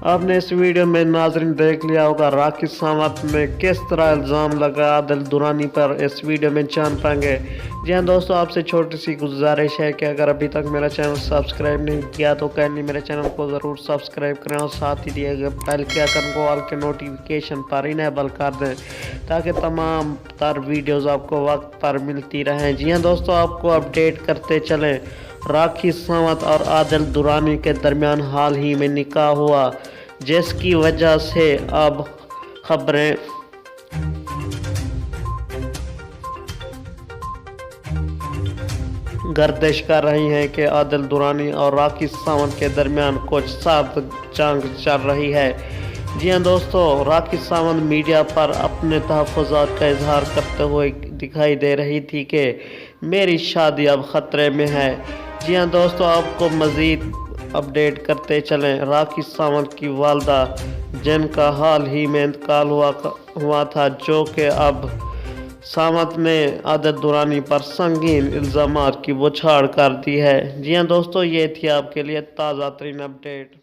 आपने इस वीडियो में नाज़रीन देख लिया होगा राखी सावंत में किस तरह इल्ज़ाम लगा आदिल दुरानी पर, इस वीडियो में जान पाएंगे। जी हाँ दोस्तों, आपसे छोटी सी गुजारिश है कि अगर अभी तक मेरा चैनल सब्सक्राइब नहीं किया तो काइंडली मेरे चैनल को ज़रूर सब्सक्राइब करें और साथ ही दिए गए बेल के आइकन को ऑल के नोटिफिकेशन पर इनेबल कर दें ताकि तमाम तर वीडियोज़ आपको वक्त पर मिलती रहें। जी हाँ दोस्तों, आपको अपडेट करते चलें। राखी सावंत और आदिल दुरानी के दरमियान हाल ही में निकाह हुआ, जिसकी वजह से अब खबरें गर्दिश कर रही हैं कि आदिल दुरानी और राखी सावंत के दरमियान कुछ सख्त जंग चल रही है। जी हाँ दोस्तों, राखी सावंत मीडिया पर अपने तहफ़्फ़ुज़ात का इजहार करते हुए दिखाई दे रही थी कि मेरी शादी अब ख़तरे में है। जी हाँ दोस्तों, आपको मज़ीद अपडेट करते चलें। राखी सावंत की वालदा, जिनका हाल ही में इंतकाल हुआ था, जो कि अब सावंत ने आदिल दुरानी पर संगीन इल्ज़ामात की बौछार कर दी है। जी हाँ दोस्तों, ये थी आपके लिए ताज़ा तरीन अपडेट।